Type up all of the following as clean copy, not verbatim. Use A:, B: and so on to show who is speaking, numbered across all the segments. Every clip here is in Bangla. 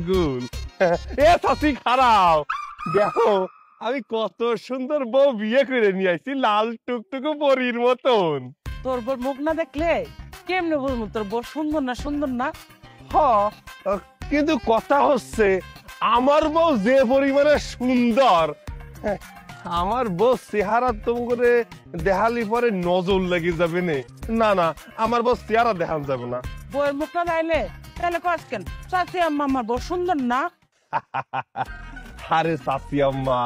A: আঙ্গুল। এ চাচি খারাপ, দেখো আমি কত সুন্দর বউ বিয়ে করে নিয়ে আসছি, লাল টুকটুকু পরীর মতন।
B: তোর বউর মুখ না দেখলে কেমনে বুঝবো তোর বউ সুন্দর না সুন্দর না?
A: কিন্তু কথা হচ্ছে আমার বউ যে পরিমাণে সুন্দর, আমার বউ চেহারা তোমাকে দেখালি পরে নজর লেগে যাবে না। না, আমার বউ চেহারা দেখান যাবে না।
B: বউয়ের মুখ না দেখলে তাহলে কাজ কেন? চাচি আম্মা আমার বউ সুন্দর না?
A: আরে চাচি আম্মা,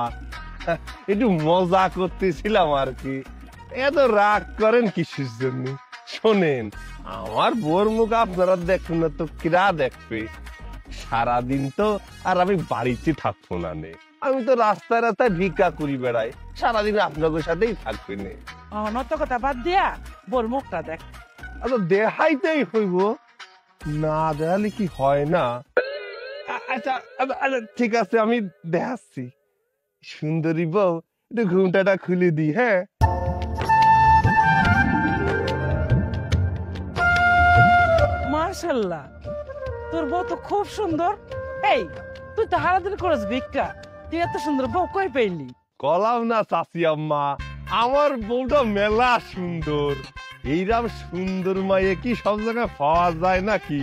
A: একটু মজা করতেছিলাম আর কি, এত রাগ করেন কিসের জন্য? শোনেন, আমার বউর মুখ আপনারা দেখুন না তো কিরা দেখবে? সারাদিন তো আর আমি বাড়িতে থাকবো না, আমি তো রাস্তায় রাস্তায় ভিক্ষা করি বেড়াই, সারাদিন আপনাদের সাথেই থাকবে নে।
B: নত কথা বাদ দিয়া বউর মুখটা দেখ।
A: আচ্ছা দেখাইতেই হইব, না দেখালে কি হয় না? আচ্ছা ঠিক আছে, আমি দেখাচ্ছি। সুন্দরী বউ, একটু ঘুমটাটা খুলে দি। হ্যাঁ,
B: মাশাআল্লাহ, তোর বউ তো খুব সুন্দর। এই তুই তো হারাদিন করিস ভিক্ষা, তুই এত সুন্দর বউ কই পেলি?
A: কলাম না চাচি আম্মা, আমার বউটা মেলা সুন্দর। এইরকম সুন্দর মায়ে কি সব জায়গায় পাওয়া যায় নাকি?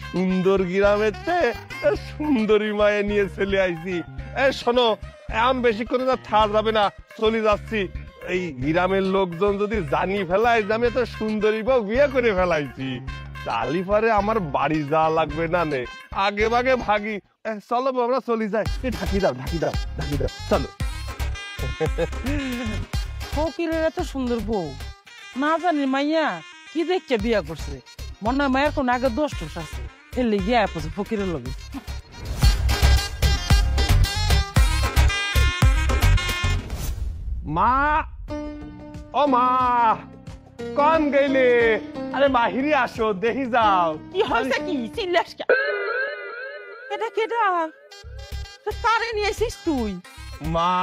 A: সুন্দর গ্রামের সুন্দরী মায়ে নিয়ে চলে আইছি। শোনো, এমন বেশি করে থাকা যাবে না, চলে যাচ্ছি। এই গ্রামের লোকজন যদি জানি ফেলায় যে আমি তো সুন্দরী বউ বিয়ে করে ফেলাইছি, তাহলে পরে আমার বাড়ি যাওয়া লাগবে না, আগে ভাগে ভাগি। চলো আমরা চলে যাই। ঢাকি দাও, চলো।
B: ফকিরের এত সুন্দর বউ, না জানি মাইয়া কি দেখছে বিয়া করছে। মনে হয় মায়ের কোন আগে দোষ টোষ আছে, এর লেগে পড়ছে ফকিরের লগে।
A: মা, ও মা, কন গেলে? আরে বাহিরে আসো, দেখি যাও।
B: কি হয়েছে? কি চিল্লাস? এটা কেডা? কারে নিয়ে আসিস তুই?
A: মা,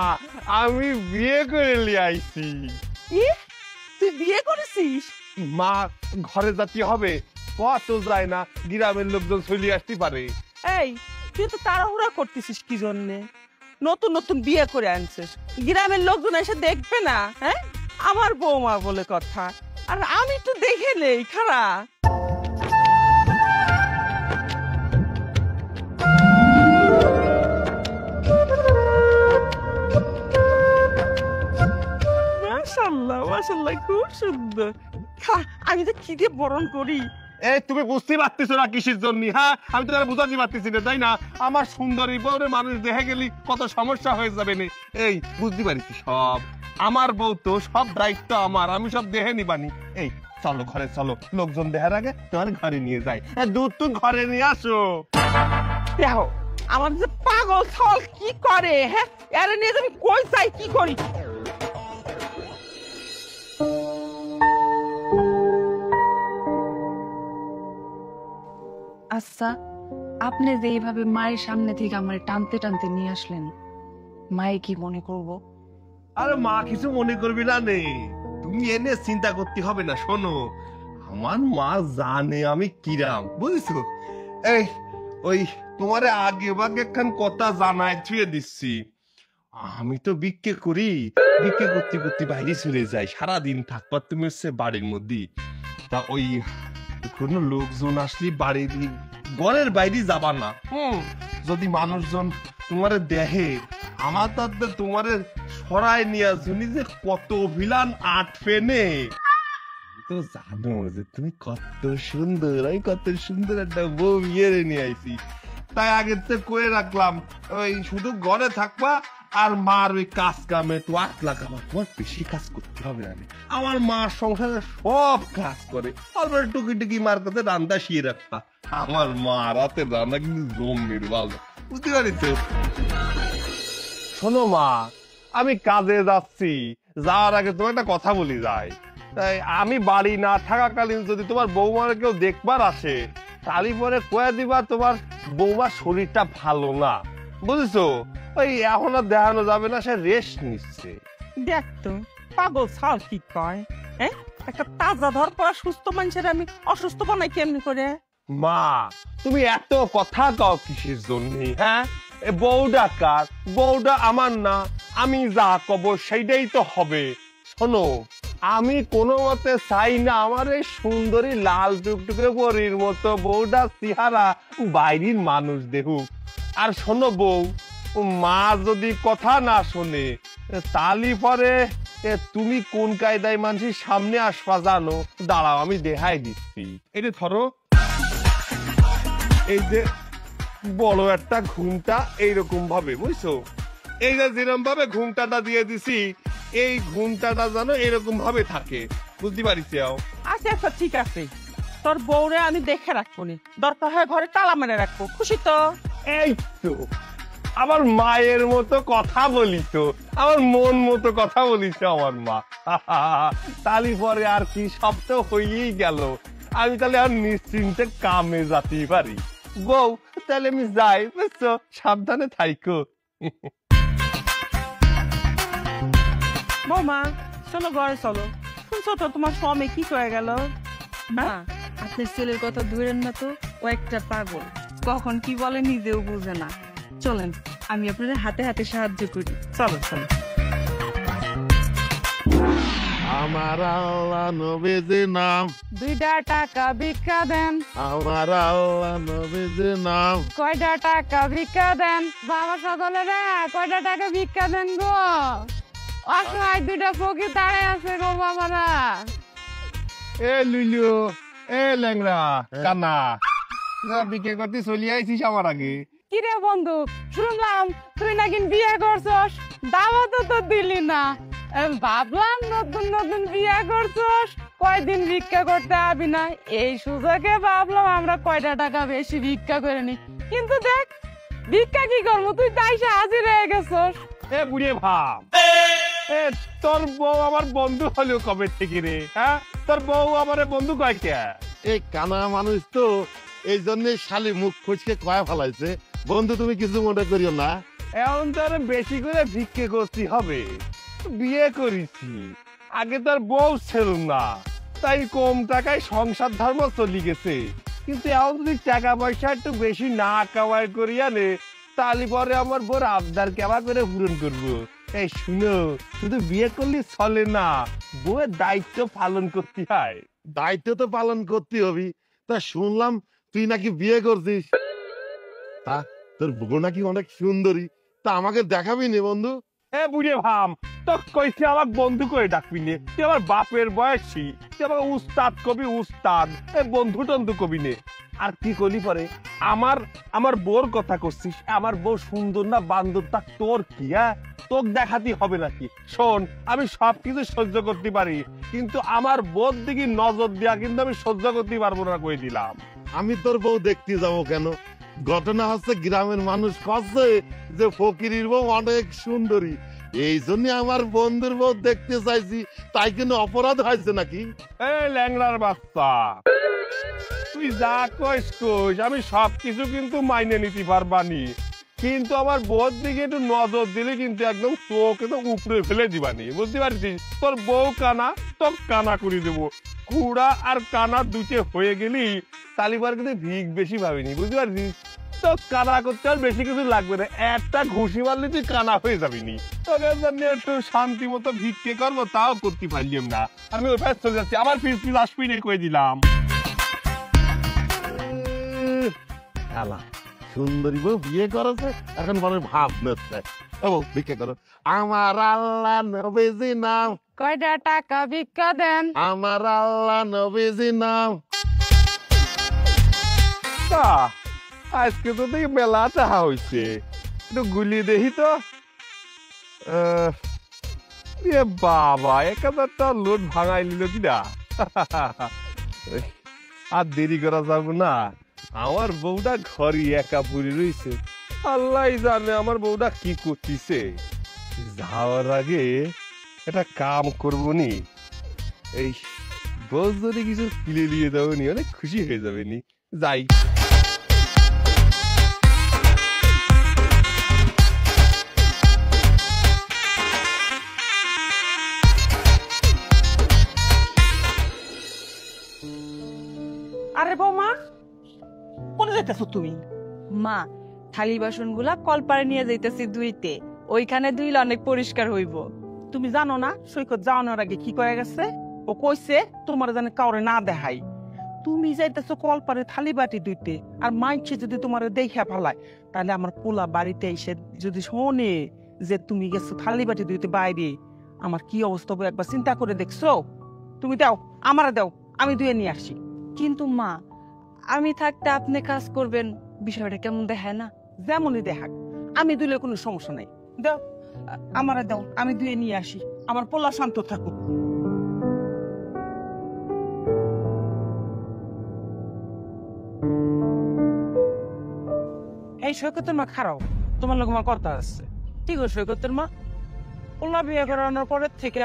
A: আমি বিয়ে করে নিয়ে আইছি।
B: তুই বিয়ে করেছিস?
A: মা, ঘরে যাতে হবে, কত যায় না, গ্রামের লোকজন চলে আসতে পারে।
B: এই তুই তো তাড়াহুড়া করতেছিস কি জন্যে? নতুন নতুন বিয়ে করে আনছিস, গ্রামের লোকজন এসে দেখবে না? হ্যাঁ, আমার বৌমা বলে কথা, আর আমি তো দেখে নেই খারা। মাশাআল্লাহ মাশাআল্লাহ, খুব সুন্দর। আমি তো কি দিয়ে বরণ করি?
A: এই তুমি বুঝতে পারতেছো না কিসের জন্য? হ্যাঁ, আমি তো বুঝাতে পারতেছি না, তাই না? আমার সুন্দরী বউরে মানুষ দেখে গেলি কত সমস্যা হয়ে যাবে না। এই বুঝতে পারিস সব, আমার বউ তো, সব দায়িত্ব আমার, আমি সব দেখে নিবানি। এই চলো ঘরে চলো, লোকজন দেখার আগে তোমার ঘরে নিয়ে যাই। দুধ তো ঘরে নিয়ে আসো।
B: দেখো আমার যে পাগল ছল কি করে। হ্যাঁ, এরে নিয়ে আমি কই যাই কি করি?
C: আচ্ছা, আপনি যে এইভাবে মায়ের সামনে থেকে আমার টানতে টানতে নিয়ে আসলেন, মায়ে কি মনে করবো?
A: আরে মা কিছু মনে করবি না, তুমি এনে চিন্তা করতে হবে না। শোনো, আমার মা জানে আমি কিরাম, বুঝছো? এই ওই তোমারে আগে ভাগে একখান কথা জানাই ছুঁয়ে দিচ্ছি। আমি তো বিক্রি করি, বিক্রি করতে করতে বাইরে চলে যাই, সারাদিন থাকবার তুমি হচ্ছে বাড়ির মধ্যে। তা ওই কোনো লোকজন আসলে বাড়ির ঘরের বাইরে যাবা না। যদি মানুষজন তোমারে দেখে, আমার তাদের তোমারে সরাই নিয়ে শুনি যে কত অভিলান আটফে নে। তো জানো যে তুমি কত সুন্দর, আমি কত সুন্দর একটা বউ বিয়ে নিয়ে আইছি, তাই আগের থেকে কয়ে রাখলাম ওই শুধু ঘরে থাকবা আর মার ওই কাজ কামে একটু আট লাগাবা, তোমার বেশি কাজ করতে হবে না। আমার মা সংসারে সব কাজ করে, অল্প টুকি টুকি মার কাছে রান্না শিয়ে রাখবা। আমার মা রাতে রান্না কিন্তু জমির ভালো, বুঝতে পারিস? শোনো মা, আমি কাজে যাচ্ছি, যাওয়ার আগে তোমার একটা কথা বলি যাই। তাই আমি বাড়ি না থাকাকালীন যদি তোমার বৌমার কেউ দেখবার আসে, তালি পরে কয়ে দিবা তোমার বৌমার শরীরটা ভালো না, বুঝেছো? ওই এখন আর দেখানো যাবে না, সে রেস্ট নিচ্ছে।
B: দেখ তো পাগল ছাল কি কয়। হ্যাঁ, একটা তাজা ধর পড়া সুস্থ মানুষের আমি অসুস্থ বানাই কেমনি করে?
A: মা তুমি এত কথা কও কিসের জন্য? হ্যাঁ, এ বউটা কার? বউটা আমার না, আমি যা কব সেইটাই তো হবে। শোনো, আমি কোনো মতে চাই না আমার এই সুন্দরী লাল টুকটুকে পরীর মতো বউটা চেহারা বাইরের মানুষ দেখুক। আর শোনো বউ, মা যদি কথা না শোনে তালি পরে তুমি কোন কায়দায় মানুষের সামনে আসবা জানো? দাঁড়াও আমি দেখাই দিচ্ছি। এটা ধরো, এই যে বড় একটা ঘুমটা এইরকম ভাবে, বুঝছো? এই যে যেরকম ভাবে ঘুমটাটা দিয়ে দিছি, এই ঘুমটাটা যেন এরকম ভাবে থাকে, বুঝতে পারিস?
B: আচ্ছা আচ্ছা ঠিক আছে, তোর বউরে আমি দেখে রাখবো নি, দরকার হয় ঘরে তালা মেরে রাখবো। খুশি তো?
A: এই তো আমার মায়ের মতো কথা বলিস, আমার মন মতো কথা বলিস আমার মা। তালি পরে আর কি, সব তো হয়েই গেল। আমি তাহলে আর নিশ্চিন্তে কামে যেতেই পারি। বউ তাহলে আমি যাই, বুঝছো? সাবধানে থাইকো।
B: বৌমা চলো ঘরে চলো। শুনছো তো তোমার স্বামী কি হয়ে গেল?
C: মা, আপনার ছেলের কথা ধরেন না তো, ও একটা পাগল, কখন কি বলে নিজেও বুঝে না। চলেন আমি আপনাদের হাতে হাতে সাহায্য করি।
B: চলো চলো।
D: আমার আল্লাহ নবীজি নাম,
C: 2টা টাকা ভিক্ষা দেন।
D: আমার আল্লাহ নবীজি নাম।
C: কয়টা টাকা ভিক্ষা দেন বাবা, সকলে রে কয়টা টাকা ভিক্ষা দেন গো। অসহায় 2টা ফকির দাঁড়ায় আছে গো বাবারা।
A: এ লুইলু, এ ল্যাংড়া কানা, বিকে করতে চলে আইছিস আমার আগে।
C: কিরে বন্ধু, শুনলাম তুই নাকি বিয়ে করছস, দাওয়াতও তো দিলি না। ভাবলাম নতুন নতুন বিয়ে করছস, কয়দিন ভিক্ষা করতে আবি না, এই সুযোগে ভাবলাম আমরা কয়টা টাকা বেশি ভিক্ষা করে নি। কিন্তু দেখ ভিক্ষা কি করবো, তুই তাই হাজির হয়ে গেছস।
A: এ বুড়ে ভাব, এ তোর বউ আমার বন্ধু হলেও কবে থেকে রে? হ্যাঁ, তোর বউ আমার বন্ধু কয় কে?
D: এই কানা মানুষ তো, এই জন্য শালি মুখ খুঁজকে কয়া ফেলাইছে। বন্ধু তুমি কিছু মনে করিও না।
A: এখন তো আর বেশি করে ভিক্ষে করতে হবে, বিয়ে করেছি, আগে তোর বউ ছিল না, তাই কম টাকায় সংসার ধর্ম চলি গেছে। কিন্তু এখন যদি টাকা পয়সা একটু বেশি না কামাই করি আনে, তাহলে পরে আমার বউর আবদার কেমন করে পূরণ করবো? এই শুনো, শুধু বিয়ে করলে চলে না, বউয়ের দায়িত্ব পালন করতে হয়।
D: দায়িত্ব তো পালন করতে হবি। তা শুনলাম তুই নাকি বিয়ে করছিস, তা তোর বউ নাকি অনেক সুন্দরী, তা আমাকে দেখাবি নে বন্ধু?
A: এ বুড়ে ভাম, তো কইছি আমার বন্ধু করে ডাকবি নে? তুই আমার বাপের বয়সী, তুই আমার উস্তাদ কবি, উস্তাদ। বন্ধু টন্ধু কবি নে। আর কি করলি পরে আমার বউর কথা করছিস? আমার বউ সুন্দর না বান্দর তা তোর কি? হ্যাঁ, তোকে দেখাতে হবে নাকি? শোন, আমি সবকিছু সহ্য করতে পারি, কিন্তু আমার বউর দিকে নজর দেয়া কিন্তু আমি সহ্য করতে পারবো না, কই দিলাম।
D: আমি তোর বউ দেখতে যাবো কেন? ঘটনা হচ্ছে গ্রামের মানুষ কচ্ছে যে ফকিরের বউ অনেক সুন্দরী, এই জন্য আমার বন্ধুর বউ দেখতে চাইছি। তাই কিন্তু অপরাধ হয়েছে নাকি?
A: এই ল্যাংড়ার বাচ্চা, তুই যা কইস কইস, আমি সবকিছু কিন্তু মাইনে নিতে পারবানি, কিন্তু আমার বউর দিকে একটু নজর দিলে কিন্তু একদম চোখে তো উপরে ফেলে দিবানি, বুঝতে পারছিস? তোর বউ কানা, তো কানা করে দেবো। কুড়া আর কানা দুইটে হয়ে গেলি তালিবার কিন্তু ভিক বেশি ভাবিনি, বুঝতে পারছিস? তো কানা করতে আর বেশি কিছু লাগবে না, একটা ঘুষি মারলে তুই কানা হয়ে যাবিনি। তোকে জন্য একটু শান্তি মতো ভিক্ষে করবো, তাও করতে পারলাম না। আমি ওই পাশে চলে যাচ্ছি, আমার ফিস ফিস আসবি না, কয়ে দিলাম।
D: আলা সুন্দরী বউ বিয়ে করেছে, এখন মনে ভাব নিচ্ছে। ও বউ, ভিক্ষা করো। আমার আল্লাহ নবীজি নাম,
C: কয়টা টাকা ভিক্ষা দেন।
D: আমার আল্লাহ নবীজি নাম।
A: তা আজকে তো দেখি মেলা চাহা হয়েছে, একটু গুলি দেখি তো। এ বাবা, 1000টা লোড ভাঙাই নিল কিনা। আর দেরি করা যাবে না, আমার বউটা ঘরে একা পড়ে রয়েছে। আল্লাহ জানে আমার বউটা কি করতেছে। যাওয়ার আগে একটা কাম করবো নি, এই বউ যদি কিছু কিনে নিয়ে যাবো নি, অনেক খুশি হয়ে যাবে নি। যাই।
B: আরে বৌমা, যাইতেছো তুমি?
C: মা, থালি বাসন গুলা কলপারে নিয়ে যাইতেছি ধুইতে, ওইখানে ধুইলে অনেক পরিষ্কার হইব।
B: তুমি জানো না সৈকত যাওয়ানোর আগে কি কয়ে গেছে? ও কইছে তোমার জানে কাউরে না দেখাই। তুমি যাইতেছো কলপারে থালি বাটি ধুইতে, আর মাইছে যদি তোমার দেখা ফেলায়, তাহলে আমার পোলা বাড়িতে এসে যদি শোনে যে তুমি গেছো থালি বাটি ধুইতে বাইরে, আমার কি অবস্থা হবে একবার চিন্তা করে দেখছো? তুমি দাও, আমারে দাও, আমি ধুয়ে নিয়ে আসি।
C: কিন্তু মা, আমি থাকতে আপনি কাজ করবেন, বিষয়টা কেমন দেখায় না?
B: যেমনই দেখাক, আমি ধুলে কোনো সমস্যা নাই। দাও, আমারে দাও, আমি ধুয়ে নিয়ে আসি, আমার পোলা শান্ত থাকুক। এই সৈকতের মা খারাপ, তোমার লোক আমার কথা আছে। ঠিক আছে সৈকতের মা, পোলা বিয়ে করানোর পরের থেকে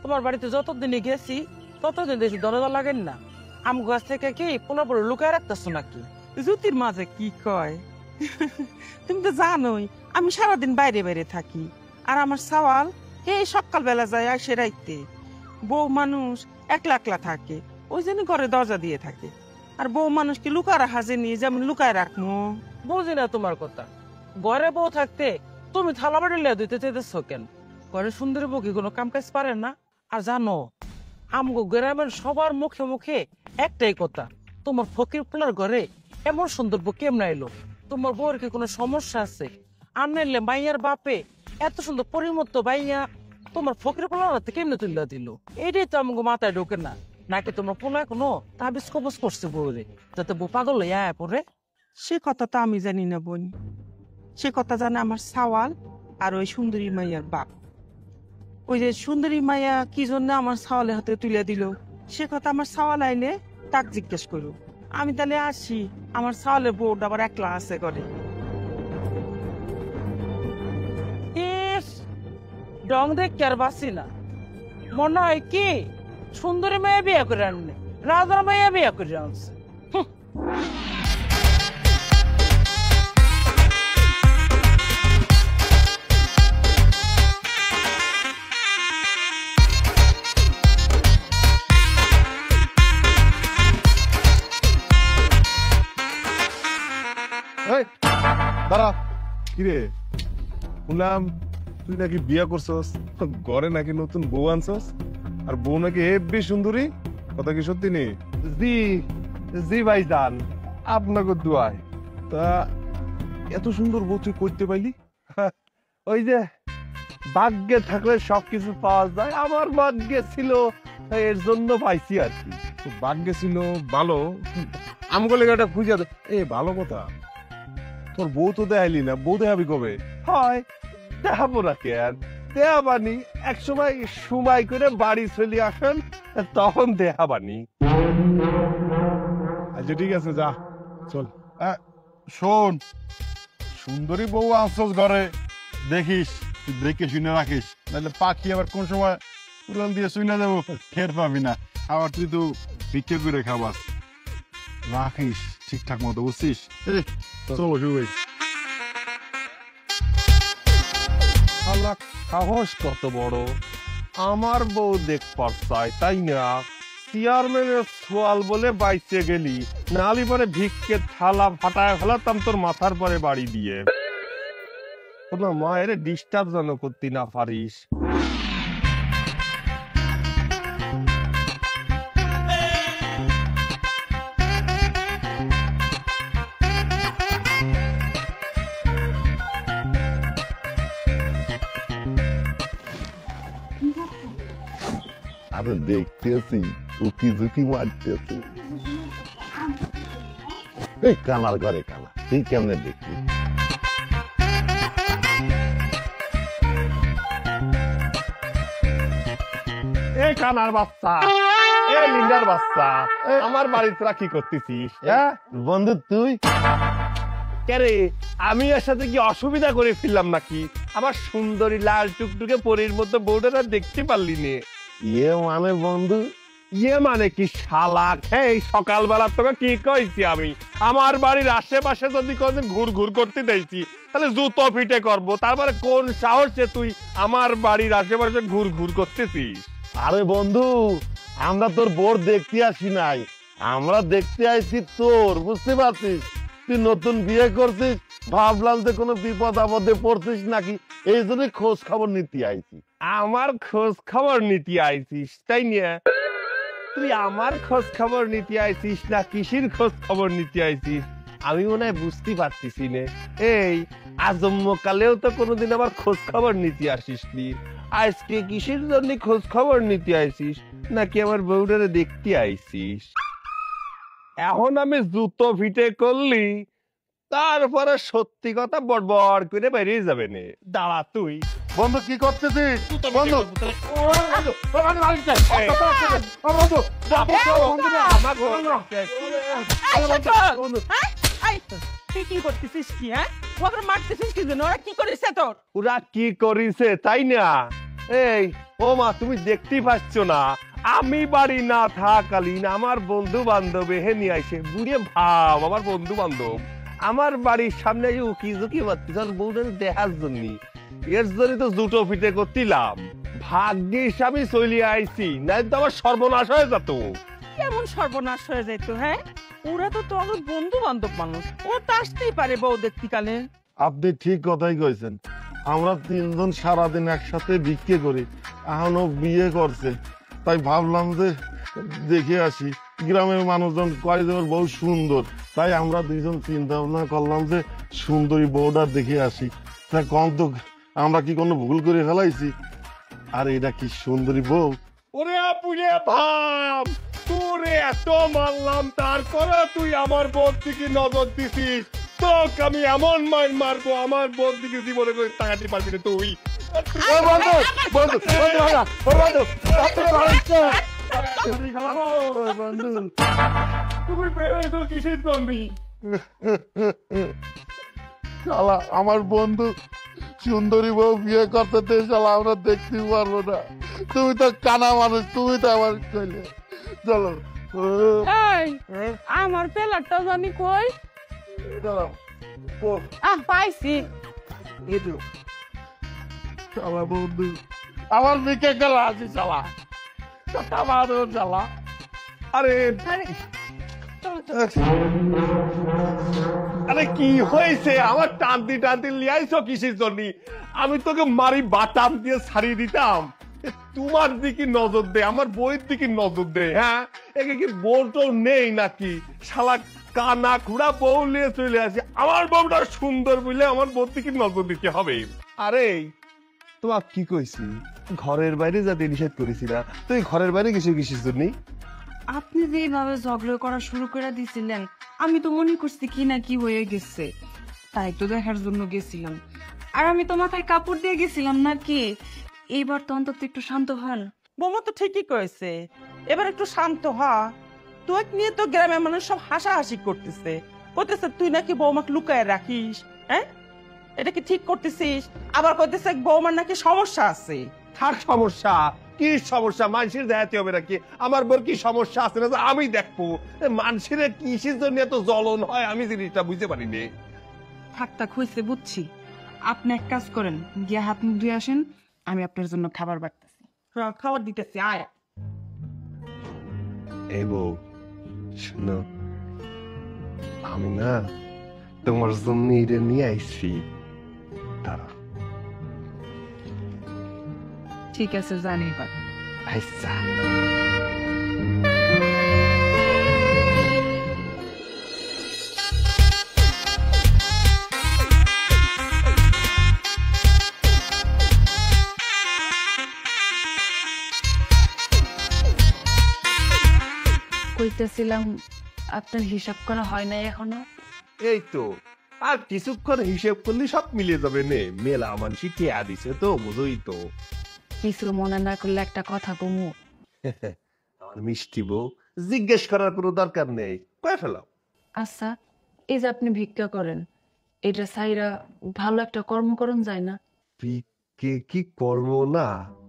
B: তোমার বাড়িতে যতদিনে গেছি ততদিন দেখি দরজা লাগেন না। আম গাছ থেকে কি পোলা পরে লুকায় রাখতেছো নাকি? জ্যোতির মাঝে কি কয়? তুমি তো জানোই আমি সারাদিন বাইরে বাইরে থাকি, আর আমার সওয়াল এই সকালবেলা যায় আসে রাইতে। বউ মানুষ একলা একলা থাকে, ওই জন্য ঘরে দরজা দিয়ে থাকে। আর বউ মানুষকে লুকা রাখা জেনি যেমন লুকায় রাখবো। বুঝি না তোমার কথা। ঘরে বউ থাকতে তুমি থালা বাড়ি লিয়ে দিতে চাইতেছ কেন? ঘরে সুন্দরী বউ কি কোনো কাম কাজ পারে না? আর জানো, আমগো গ্রামের সবার মুখে মুখে একটাই কথা, তোমার ফকির পোলার ঘরে এমন সুন্দর বউ কেমন এলো? তোমার বউর কি কোনো সমস্যা আছে? আনলে মাইয়ার বাপে এত সুন্দর পরিমত্ত বাইয়া তোমার ফকির পোলার হাতে কেমনে তুলে দিল? এটাই তো আমগো মাথায় ঢোকে না। নাকি তোমার পোলা কোনো তাবিজ কবজ করছে বউরে, যাতে বউ পাগল হইয়া পড়ে? সে কথা তো আমি জানি না বোন, সে কথা জানে আমার সাওয়াল আর ওই সুন্দরী মাইয়ার বাপ। ওই যে সুন্দরী মাইয়া কি জন্য আমার সাওয়ালের হাতে তুলে দিল, সে কথা আমার সাওয়াল আইলে তাক জিজ্ঞেস করো। আমি তাহলে আসি, আমার সাওয়ালের বোর্ড আবার একলা আছে করে। ডং দেখে আর বাসি না, মনে হয় কি সুন্দরী মাইয়া বিয়ে করে আনলে রাজার মাইয়া বিয়ে করে আনছে।
E: দাঁড়া, কিরে শুনলাম তুই নাকি বিয়া করছস, ঘরে নাকি নতুন বউ আনছস, আর বউ নাকি হেব্বি সুন্দরী, কথা কি সত্যি নেই?
A: জি জি ভাইজান, আপনাকে দোয়ায়।
E: তা এত সুন্দর বউ তুই করতে পাইলি?
A: ওই যে ভাগ্যে থাকলে সবকিছু পাওয়া যায়, আমার ভাগ্যে ছিল, এর জন্য পাইছি আর কি।
E: তো ভাগ্যে ছিল ভালো, আমগো লেগাটা খুঁজে দে। এ ভালো কথা, তোর বউ তো দেখাইলি না, বউ দেখাবি কবে?
A: হয় দেখাবো না কেন, দেখাবানি এক সময় সময় করে বাড়ি চলে আসেন, তখন দেখাবানি।
E: আচ্ছা ঠিক আছে, যা চল। শোন, সুন্দরী বউ আনছস ঘরে, দেখিস তুই দেখে শুনে রাখিস, নাহলে পাখি আবার কোন সময় উড়াল দিয়ে শুনে যাবো, খের পাবি না। আবার তুই তো ভিক্ষে করে খাবাস, রাখিস ঠিকঠাক মতো, বুঝছিস? চলো শুরু।
A: আল্লাহ সাহস কত বড়, আমার বউ দেখবার চাই তাই না? চেয়ারম্যানের সোয়াল বলে বাইচে গেলি, নালি পরে ভিক্ষে থালা ফাটায় ফেলাতাম তোর মাথার পরে বাড়ি দিয়ে। কোনো মায়ের ডিস্টার্ব যেন করতে না পারিস।
D: আরে দেখতেছি উকি ঝুঁকি মারতেছি। এই কানার ঘরে কানা, তুই কেমনে দেখবি?
A: এ কানার বাচ্চা, এ লিন্ডার বাচ্চা, আমার বাড়ি তোরা কি করতেছিস? হ্যাঁ
D: বন্ধু তুই
A: কেরে, আমি এর সাথে কি অসুবিধা করে ফেললাম নাকি? আমার সুন্দরী লাল টুকটুকে পরীর মতো বউটা দেখতে পারলি নে?
D: ইয়ে মানে বন্ধু,
A: ইয়ে মানে কি শালা, এই সকালবেলা তোকে কি কইছি আমি? আমার বাড়ির আশেপাশে যদি কোনদিন ঘুর ঘুর করতে দেখছি তাহলে জুতো পিটে করবো। তারপরে কোন সাহসে তুই আমার বাড়ির আশেপাশে ঘুর ঘুর করতেছিস?
D: আরে বন্ধু, আমরা তোর বোর দেখতে আসি নাই, আমরা দেখতে আইছি তোর, বুঝতে পারছিস? তুই নতুন বিয়ে করছিস, ভাবলাম যে কোনো বিপদ আপদে পড়ছিস নাকি, এই জন্য খোঁজ খবর নিতে আইছি।
A: আমার খোঁজ খবর নিতে আইছিস তাই নিয়ে? তুই আমার খোঁজ খবর নিতে আইছিস না কিসের খোঁজ খবর নিতে আইছিস আমি মনে হয় বুঝতে পারতেছি না। এই আজন্মকালেও তো কোনোদিন আমার খোঁজ খবর নিতে আসিস নি, আজকে কিসের জন্য খোঁজ খবর নিতে আইছিস? নাকি আমার বউটারে দেখতে আইছিস? এখন আমি জুতো ফিটে করলি, তারপরে সত্যি কথা বড় করে বেরিয়ে যাবে নে। দাঁড়া তুই।
D: বন্ধু কি করতেছিস? বন্ধু
B: তুই কি করতেছিস কি? হ্যাঁ, ওকে মারতেছিস কি জন্য? ওরা কি করেছে তোর?
A: ওরা কি করিছে তাই না? এই ও মা, তুমি দেখতেই পাচ্ছ না আমি বাড়ি না থাকালীন আমার বন্ধু বান্ধব এহে নিয়ে আইসে। বুড়ে ভাব আমার বন্ধু বান্ধব আমার বাড়ির সামনে উকি ঝুঁকি মারতে বউটা দেখার জন্য, এর জন্য তো জুটো ফিটে করতিলাম। ভাগ্যিস আমি চলে আইছি, নাই তো আমার সর্বনাশ হয়ে যেত।
B: কেমন সর্বনাশ হয়ে যেত? হ্যাঁ, ওরা তো তোর বন্ধু বান্ধব মানুষ, ও তো আসতেই পারে বউ দেখতে কালে।
D: আপনি ঠিক কথাই কইছেন, আমরা তিনজন সারাদিন একসাথে ভিক্ষে করি, এখনো বিয়ে করছে, তাই ভাবলাম যে দেখে আসি গ্রামের মানুষজন কয় যে ওর বউ সুন্দর, তাই আমরা দুইজন চিন্তা ভাবনা করলাম যে সুন্দরী বউটা দেখে আসি। তা কম তো আমরা কি কোনো ভুল করে ফেলাইছি? আর এটা কি সুন্দরী বউ?
A: ওরে পুড়ে ভাব, তোরে এত মারলাম তারপরে তুই আমার বোন দিকে নজর দিছিস। তোকে আমি এমন মার মারবো, আমার বোন দিকে জীবনে করে তাকাতে পারবি না তুই। তুমি বেরোয় কিসের জন্য?
D: শালা আমার বন্ধু সুন্দরী বউ বিয়ে করতে শালা আমরা দেখতে পারবো না। তুমি তো কানা মানুষ, তুমি তো আমার কইলে চলো।
C: এই আমার পেলারটা জানি কই? পাইছি।
D: শালা বন্ধু আমার দিকে গেল আছি শালা, আমার শালা।
A: আরে আরে কি হয়েছে? আমার টানতি টানতি লিয়াইছো কিসের জন্য? আমি তোকে মারি বাটাম দিয়ে ছাড়িয়ে দিতাম। তোমার দিকে নজর দে, আমার বইয়ের দিকে নজর দে। হ্যাঁ, একে কি বউটাও নেই নাকি? শালা কানা খুড়া বউ নিয়ে চলে আসে, আমার বউটা সুন্দর বলে আমার বউর দিকে নজর দিতে হবে। আরে তোমার কি কইছি, ঘরের বাইরে যাতে নিষেধ করেছি না, তুই ঘরের বাইরে কিছু কিসের জন্য?
F: আপনি যেভাবে ঝগড়া করা শুরু করে দিছিলেন, আমি তো মনে করছি কি না কি হয়ে গেছে, তাই তো দেখার জন্য গেছিলাম। আর আমি তো মাথায় কাপড় দিয়ে গেছিলাম নাকি। এইবার তো অন্তত একটু শান্ত হন।
B: বৌমা তো ঠিকই কয়েছে, এবার একটু শান্ত হ। তুই নিয়ে তো গ্রামের মানুষ সব হাসাহাসি করতেছে, কইতেছে তুই নাকি বৌমাকে লুকায় রাখিস। হ্যাঁ, এটা কি ঠিক করতেছিস? আবার কইতেছে বৌমার নাকি সমস্যা আছে। থাক সমস্যা কি সমস্যা? মানুষের দেখাতে হবে নাকি? আমার বোর কি সমস্যা আছে না আমি দেখবো? মানুষের কিসের জন্য এত জ্বলন হয় আমি জিনিসটা বুঝতে পারিনি।
F: থাক হয়েছে, বুঝছি। আপনি এক কাজ করেন, গিয়ে হাত মুখ ধুয়ে আসেন, আমি আপনার জন্য খাবার বাড়তেছি।
B: খাবার দিতেছি, আয়।
A: এই বউ শোনো, আমি না তোমার জন্য এটা নিয়ে আইছি। দাঁড়া,
F: ঠিক আছে, জানি এবার।
A: আচ্ছা
F: কইতেছিলাম আপনার হিসাব করা হয় নাই এখনো?
A: এই তো আর কিছুক্ষণ হিসেব করলে সব মিলে যাবে নে। মেলা মানসি টিয়া দিছে তো, বুঝোই তো।
F: কিছু মনে না করলে একটা কথা কমু।
A: আমার মিষ্টি বউ, জিজ্ঞেস করার কোনো দরকার নেই, কয়ে ফেলাও।
F: আচ্ছা, এই যে আপনি ভিক্ষা করেন, এটা সাইরা ভালো একটা কর্ম করন যায় না?
A: ভিক্ষে কি কর্ম না?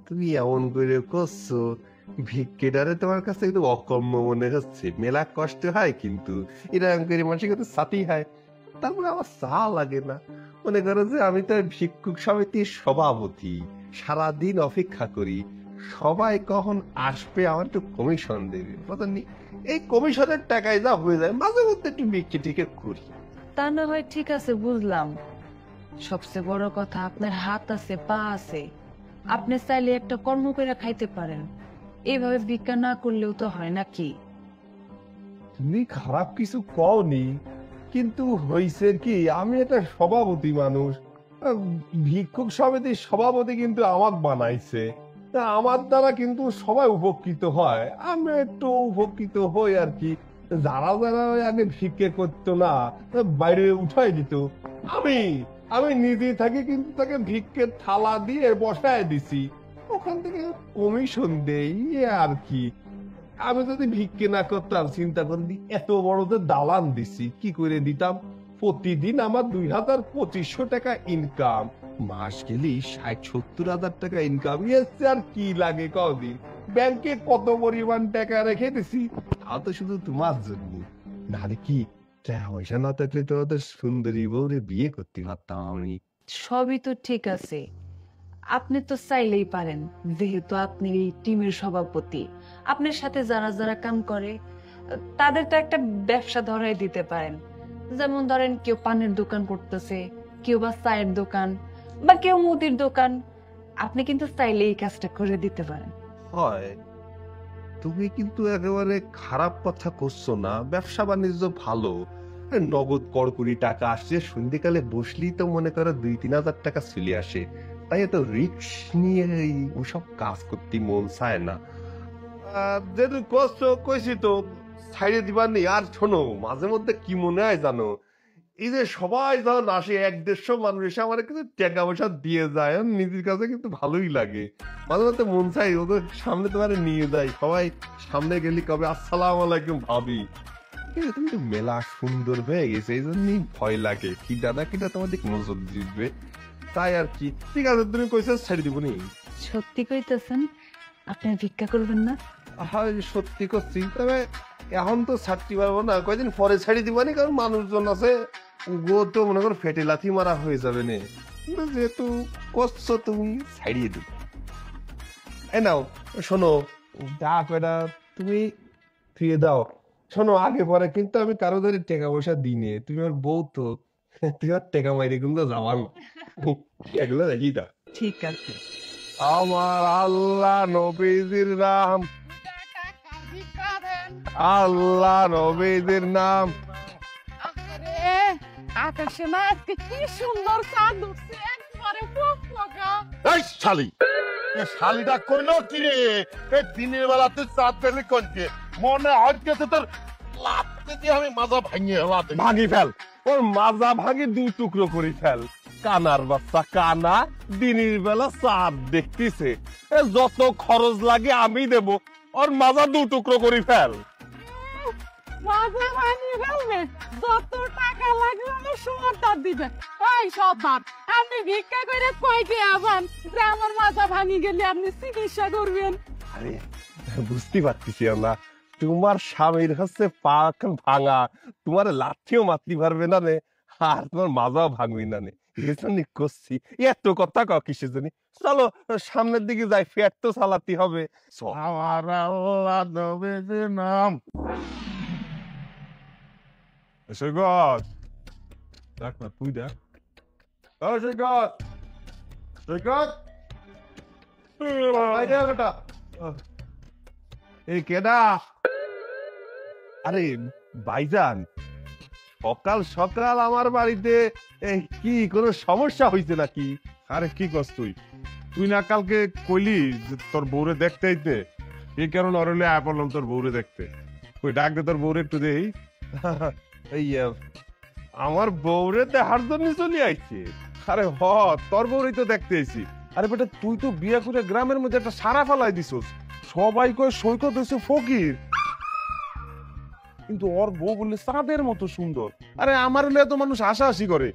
A: তুমি এমন করে করছো, ভিক্ষেটারে তোমার কাছে একটু অকর্ম মনে হচ্ছে। মেলা কষ্ট হয় কিন্তু এরকম করে মানুষের কাছে সাথী হয়, তারপরে আমার চা লাগে না। মনে করো যে আমি তো ভিক্ষুক সমিতির সভাপতি, সারাদিন অপেক্ষা করি সবাই কখন আসবে আমার একটু কমিশন দেবে। এই কমিশনের টাকায় যা হয়ে যায়, মাঝে মধ্যে একটু ভিক্ষে টিকে করি।
F: তা না হয় ঠিক আছে, বুঝলাম। সবচেয়ে বড় কথা, আপনার হাত আছে, পা আছে, আপনি চাইলে একটা কর্ম করে খাইতে পারেন। এইভাবে ভিক্ষা না করলেও তো হয় নাকি?
A: তুমি খারাপ কিছু কওনি, কিন্তু হইছে কি, আমি একটা সভাপতি মানুষ। ভিক্ষুক সমিতির সভাপতি কিন্তু আমাকে বানাইছে, তা আমার দ্বারা কিন্তু সবাই উপকৃত হয়, আমি একটু উপকৃত হই আর কি। যারা যারা আগে ভিক্ষে করতো না, বাইরে উঠাই দিত, আমি আমি নিজে থাকি কিন্তু তাকে ভিক্ষের থালা দিয়ে বসায় দিছি, ওখান থেকে কমিশন দেই আর কি। আমি যদি ভিক্ষে না করতাম, চিন্তা করি এত বড় যে দালান দিছি, কি করে দিতাম? প্রতিদিন আমার 2,2500 টাকা ইনকাম, মাস গেলেই 60-70 হাজার টাকা ইনকাম। এসছে আর কি লাগে কদিন? ব্যাংকে কত পরিমাণ টাকা রেখে দিছি, তা তো শুধু তোমার জন্য। নাহলে কি টাকা পয়সা না থাকলে তো ওদের সুন্দরী বউরে বিয়ে করতে পারতাম আমি।
F: সবই তো ঠিক আছে, আপনি তো চাইলেই পারেন, যেহেতু আপনি এই টিমের সভাপতি। আপনার সাথে যারা যারা কাম করে তাদের তো একটা ব্যবসা ধরাই দিতে পারেন। যেমন ধরেন, কেউ পানের দোকান করতেছে, কেউ বা চায়ের দোকান, বা কেউ মুদির দোকান। আপনি কিন্তু চাইলে এই কাজটা করে দিতে পারেন।
A: হয়, তুমি কিন্তু একেবারে খারাপ কথা করছো না, ব্যবসা বাণিজ্য ভালো, নগদ কড়কড়ি টাকা আসছে, সন্ধ্যেকালে বসলেই তো মনে করো 2-3 হাজার টাকা চলে আসে, তাই এত রিক্স নিয়ে ওসব কাজ করতে মন চায় না। যেহেতু করছো, কইছি তো ছাইড়ে দিবার নেই। আর শোনো, মাঝে মধ্যে কি মনে হয় জানো, এই যে সবাই যখন আসে, 1-150 মানুষ এসে আমার কিন্তু টাকা পয়সা দিয়ে যায়, নিজের কাছে কিন্তু ভালোই লাগে। মাঝে মধ্যে মন চাই ওদের সামনে তোমার নিয়ে যাই, সবাই সামনে গেলি কবে আসসালাম আলাইকুম ভাবি, কিন্তু তুমি তো মেলা সুন্দর হয়ে গেছে, এই জন্যই ভয় লাগে কি দাদা কিনা তোমাদের নজর দিবে, তাই আর কি। ঠিক আছে, তুমি কইছো ছেড়ে দিব নি?
F: সত্যি কইতেছেন? আপনি ভিক্ষা করবেন না?
A: হ্যাঁ, সত্যি করছি, তবে এখন তো ছাড়তে পারবো না, কয়দিন পরে ছেড়ে দিব নি, কারণ মানুষজন আছে, গো তো মনে করো ফেটে লাথি মারা হয়ে যাবে না। কিন্তু যেহেতু করছো তুমি, ছাড়িয়ে দিব। এই নাও, শোনো, যা কয়টা তুমি ফিরে দাও। শোনো, আগে পরে কিন্তু আমি কারো ধরে টাকা পয়সা দিই নে, তুমি আমার বউ তো, তুমি আর টাকা মাইরে কিন্তু যাবার না, এগুলো দেখি দাও।
B: ঠিক আছে।
A: আমার আল্লাহ নবীজির নাম, আল্লাহ নবীজির নাম।
C: আকাশে না আজকে কি সুন্দর চাঁদ উঠছে, একবারে ফকফকা।
D: এই শালি, এ শালিটা কইলো কি রে? এই দিনের বেলাতে চাঁদ পেলে কোনকে মনে হচ্ছে তোর লাপতে দিয়ে আমি মাজা ভাঙিয়ে লাতে
A: ভাঙি ফেল, ওর মাজা ভাঙি 2 টুকরো করে ফেল। কানার বাচ্চা কানা, দিনের বেলা চাঁদ দেখতেছে, যত খরচ লাগে আমি দেব, ওর মাজা 2 টুকরো করে ফেল।
C: মাজা ভাঙিয়ে ফেলবে, যত টাকা লাগবে আমি সর্দার দিবে। এই সর্দার, আপনি ভিক্ষা করে কইতে আবান যে আমার মাজা ভাঙি গেলে আপনি চিকিৎসা করবেন?
A: আরে বুঝতে পারতেছি না, তোমার স্বামীর হচ্ছে পা ভাঙা, তোমার লাঠিও মারতে পারবে না নে, আর তোমার মাজাও ভাঙবি না নে, এই জন্য করছি। এত কথা ক কিসের জন্য? চলো সামনের দিকে যাই, ফ্যাট তো চালাতে হবে।
D: আমার আল্লাহ নবীজির নাম।
E: সৈকত, দেখ না, তুই দেখ। ও সৈকত, সৈকত,
A: এই কেডা? আরে ভাইজান, সকাল সকাল আমার বাড়িতে কি কোনো সমস্যা হয়েছে নাকি?
E: আরে কি কস তুই? তুই না কালকে কইলি যে তোর বউরে দেখতে আইতে, এই কারণে অরলে আয় পড়লাম তোর বউরে দেখতে। কই ডাক দে তোর বউরে একটু দেই।
A: এই আমার বউরে দেখার জন্য চলে আইছে।
E: আরে হ, তোর বউরই তো দেখতে আইছি। আরে বেটা, তুই তো বিয়া করে গ্রামের মধ্যে একটা সারা ফেলাই দিছস, সবাই কয় সৈকত হইছে ফকির, কিন্তু ওর বউ বললে চাঁদের মতো সুন্দর। আরে আমার হলে এত মানুষ হাসাহাসি করে,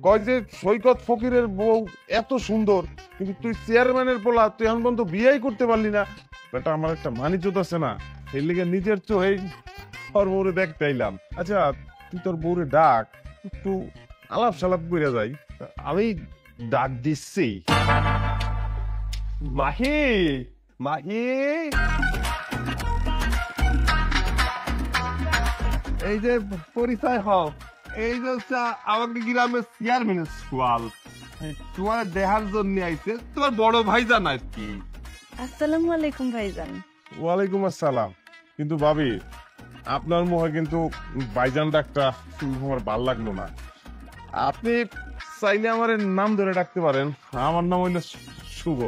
E: কয় যে সৈকত ফকিরের বউ এত সুন্দর, কিন্তু তুই চেয়ারম্যানের পোলা, তুই এখন পর্যন্ত বিয়েই করতে পারলি না। বেটা, আমার একটা মানিজ্যত আছে না, এই লিগে নিজের চোখে তোর বউরে দেখতে আইলাম। আচ্ছা, তুই তোর বউরে ডাক, একটু আলাপ সালাপ করে যাই।
A: আমি ডাক দিচ্ছি। মাহি, মাহি, এই যে পরিচয় হও। এই যে আমাকে গ্রামের চেয়ারম্যানের সোয়াল তোমার দেহার জন্য আইছে, তোমার বড় ভাই জান আর কি।
F: আসসালামু আলাইকুম ভাইজান।
E: ওয়ালাইকুম আসসালাম। কিন্তু ভাবি, আপনার মুখে কিন্তু ভাইজান ডাকটা আমার ভাল লাগলো না। আপনি চাইলে আমার নাম ধরে ডাকতে পারেন, আমার নাম হইল শুভ।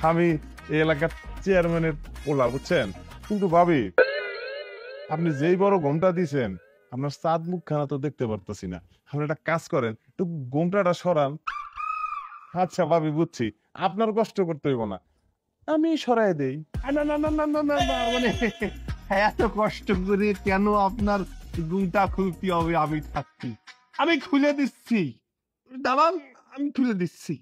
E: আমি এই এলাকার চেয়ারম্যানের ওলা, বুঝছেন? কিন্তু ভাবি, আপনি যেই বড় ঘোমটা দিছেন, আপনার চাঁদ মুখখানা তো দেখতে পারতেছি না। আপনি একটা কাজ করেন, একটু ঘোমটাটা সরান। আচ্ছা ভাবি, বুঝছি, আপনার কষ্ট করতে হইব না, আমি সরাই দেই।
A: না না না না না না না, মানে এত কষ্ট করে কেন আপনার গুমটা খুলতে হবে? আমি থাকছি, আমি খুলে দিচ্ছি দাঁড়ান, আমি খুলে দিচ্ছি।